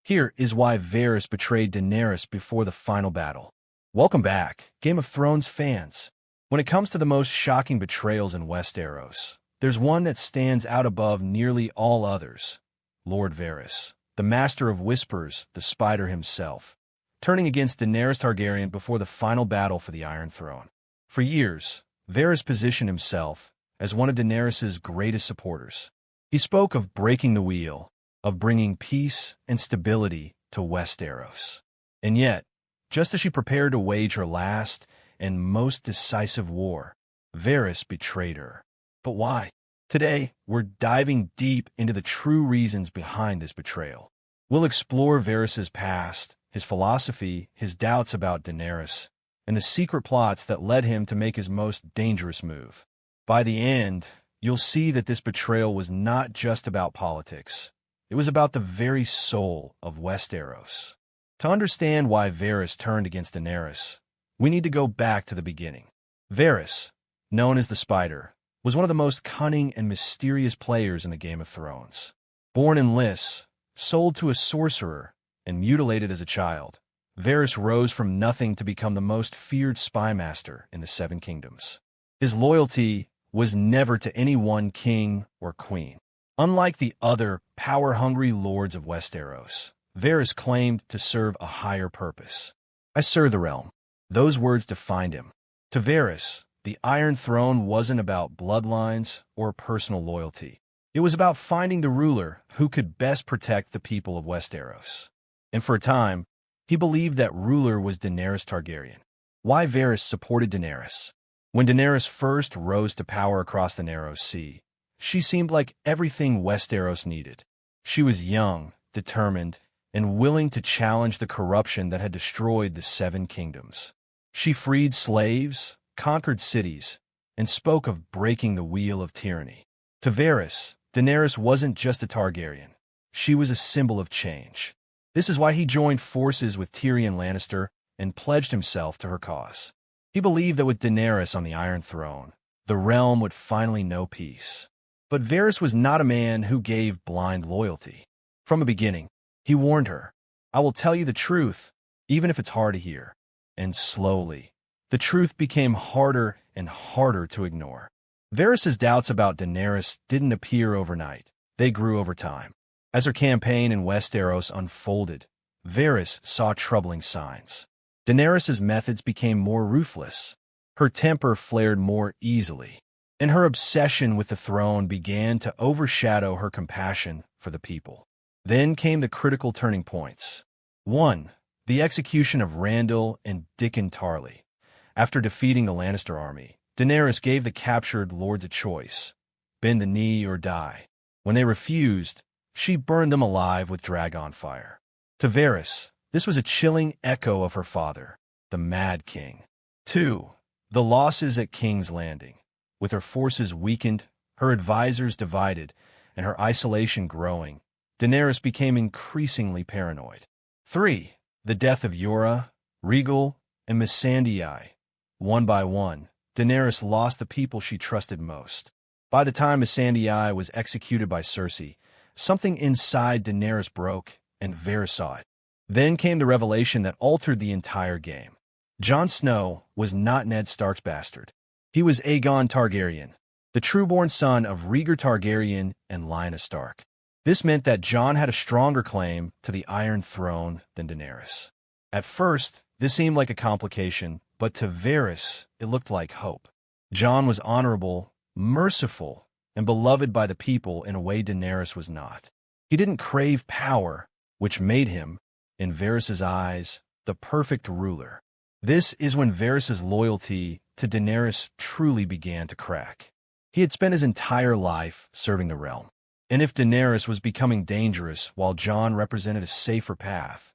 Here is why Varys betrayed Daenerys before the final battle. Welcome back, Game of Thrones fans. When it comes to the most shocking betrayals in Westeros, there's one that stands out above nearly all others. Lord Varys, the master of whispers, the spider himself, turning against Daenerys Targaryen before the final battle for the Iron Throne. For years, Varys positioned himself as one of Daenerys' greatest supporters. He spoke of breaking the wheel, of bringing peace and stability to Westeros. And yet, just as she prepared to wage her last and most decisive war, Varys betrayed her. But why? Today, we're diving deep into the true reasons behind this betrayal. We'll explore Varys' past, his philosophy, his doubts about Daenerys, and the secret plots that led him to make his most dangerous move. By the end, you'll see that this betrayal was not just about politics. It was about the very soul of Westeros. To understand why Varys turned against Daenerys, we need to go back to the beginning. Varys, known as the Spider, was one of the most cunning and mysterious players in the Game of Thrones. Born in Lys, sold to a sorcerer, and mutilated as a child, Varys rose from nothing to become the most feared spy master in the Seven Kingdoms. His loyalty was never to any one king or queen. Unlike the other power-hungry lords of Westeros, Varys claimed to serve a higher purpose. I serve the realm. Those words defined him. To Varys, the Iron Throne wasn't about bloodlines or personal loyalty. It was about finding the ruler who could best protect the people of Westeros. And for a time, he believed that ruler was Daenerys Targaryen. Why Varys supported Daenerys? When Daenerys first rose to power across the Narrow Sea, she seemed like everything Westeros needed. She was young, determined, and willing to challenge the corruption that had destroyed the Seven Kingdoms. She freed slaves, conquered cities, and spoke of breaking the wheel of tyranny. To Varys, Daenerys wasn't just a Targaryen. She was a symbol of change. This is why he joined forces with Tyrion Lannister and pledged himself to her cause. He believed that with Daenerys on the Iron Throne, the realm would finally know peace. But Varys was not a man who gave blind loyalty. From the beginning, he warned her, "I will tell you the truth, even if it's hard to hear." And slowly, the truth became harder and harder to ignore. Varys' doubts about Daenerys didn't appear overnight. They grew over time. As her campaign in Westeros unfolded, Varys saw troubling signs. Daenerys' methods became more ruthless. Her temper flared more easily, and her obsession with the throne began to overshadow her compassion for the people. Then came the critical turning points. 1. The execution of Randyll and Dickon Tarly. After defeating the Lannister army, Daenerys gave the captured lords a choice: bend the knee or die. When they refused, she burned them alive with dragon fire. To Varys, this was a chilling echo of her father, the Mad King. 2. The losses at King's Landing. With her forces weakened, her advisors divided, and her isolation growing, Daenerys became increasingly paranoid. 3. The death of Yora, Rhaegal, and Missandei. One by one, Daenerys lost the people she trusted most. By the time Missandei was executed by Cersei, something inside Daenerys broke, and Varys saw it. Then came the revelation that altered the entire game. Jon Snow was not Ned Stark's bastard. He was Aegon Targaryen, the true-born son of Rhaegar Targaryen and Lyanna Stark. This meant that Jon had a stronger claim to the Iron Throne than Daenerys. At first, this seemed like a complication, but to Varys, it looked like hope. Jon was honorable, merciful, and beloved by the people in a way Daenerys was not. He didn't crave power, which made him, in Varys' eyes, the perfect ruler. This is when Varys' loyalty to Daenerys truly began to crack. He had spent his entire life serving the realm. And if Daenerys was becoming dangerous while Jon represented a safer path,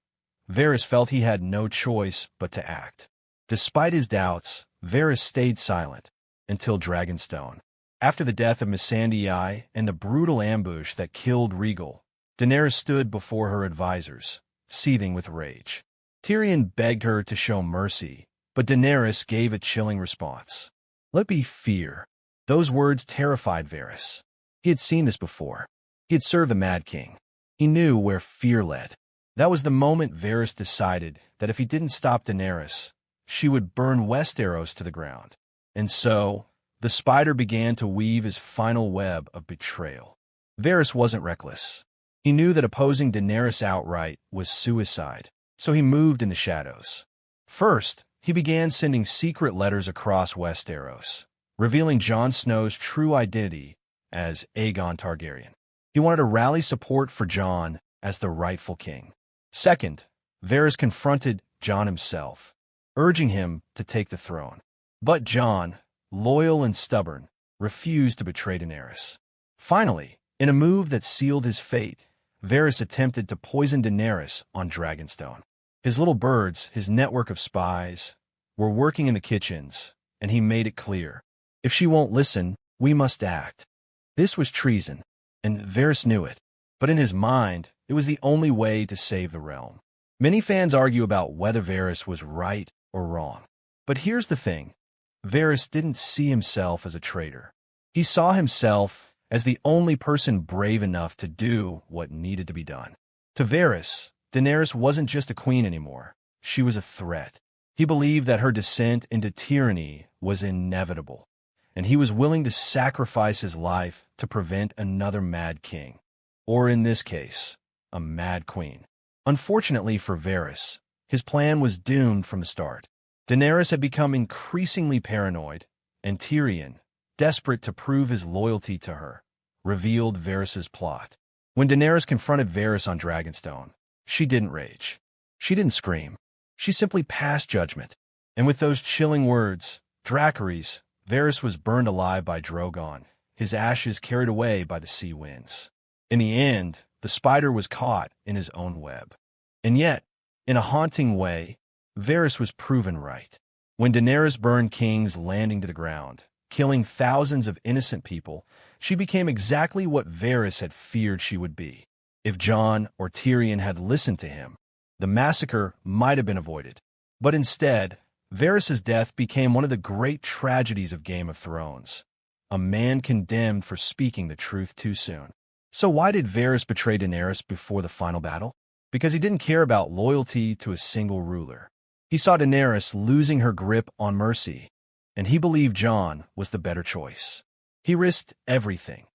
Varys felt he had no choice but to act. Despite his doubts, Varys stayed silent until Dragonstone. After the death of Missandei and the brutal ambush that killed Rhaegal, Daenerys stood before her advisors, seething with rage. Tyrion begged her to show mercy, but Daenerys gave a chilling response. "Let be fear." Those words terrified Varys. He had seen this before. He had served the Mad King. He knew where fear led. That was the moment Varys decided that if he didn't stop Daenerys, she would burn Westeros to the ground. And so, the spider began to weave his final web of betrayal. Varys wasn't reckless. He knew that opposing Daenerys outright was suicide, so he moved in the shadows. First, he began sending secret letters across Westeros, revealing Jon Snow's true identity as Aegon Targaryen. He wanted to rally support for Jon as the rightful king. Second, Varys confronted Jon himself, urging him to take the throne. But Jon, loyal and stubborn, refused to betray Daenerys. Finally, in a move that sealed his fate, Varys attempted to poison Daenerys on Dragonstone. His little birds, his network of spies, were working in the kitchens, and he made it clear, if she won't listen, we must act. This was treason, and Varys knew it. But in his mind, it was the only way to save the realm. Many fans argue about whether Varys was right or wrong. But here's the thing. Varys didn't see himself as a traitor. He saw himself as the only person brave enough to do what needed to be done. To Varys, Daenerys wasn't just a queen anymore. She was a threat. He believed that her descent into tyranny was inevitable, and he was willing to sacrifice his life to prevent another mad king. Or in this case, a mad queen. Unfortunately for Varys, his plan was doomed from the start. Daenerys had become increasingly paranoid, and Tyrion, desperate to prove his loyalty to her, revealed Varys's plot. When Daenerys confronted Varys on Dragonstone, she didn't rage. She didn't scream. She simply passed judgment. And with those chilling words, Dracarys, Varys was burned alive by Drogon, his ashes carried away by the sea winds. In the end, the spider was caught in his own web. And yet, in a haunting way, Varys was proven right. When Daenerys burned King's Landing to the ground, killing thousands of innocent people, she became exactly what Varys had feared she would be. If Jon or Tyrion had listened to him, the massacre might have been avoided. But instead, Varys' death became one of the great tragedies of Game of Thrones. A man condemned for speaking the truth too soon. So why did Varys betray Daenerys before the final battle? Because he didn't care about loyalty to a single ruler. He saw Daenerys losing her grip on mercy, and he believed Jon was the better choice. He risked everything,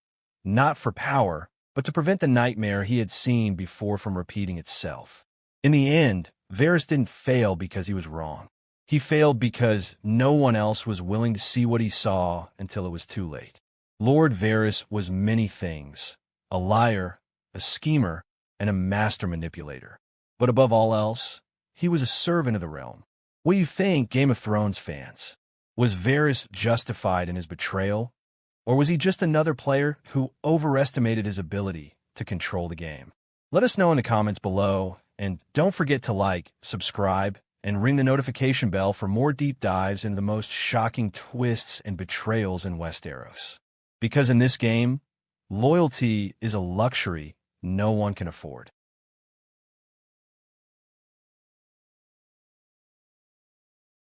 not for power, but to prevent the nightmare he had seen before from repeating itself. In the end, Varys didn't fail because he was wrong. He failed because no one else was willing to see what he saw until it was too late. Lord Varys was many things: a liar, a schemer, and a master manipulator. But above all else, he was a servant of the realm. What do you think, Game of Thrones fans? Was Varys justified in his betrayal? Or was he just another player who overestimated his ability to control the game? Let us know in the comments below, and don't forget to like, subscribe, and ring the notification bell for more deep dives into the most shocking twists and betrayals in Westeros. Because in this game, loyalty is a luxury no one can afford.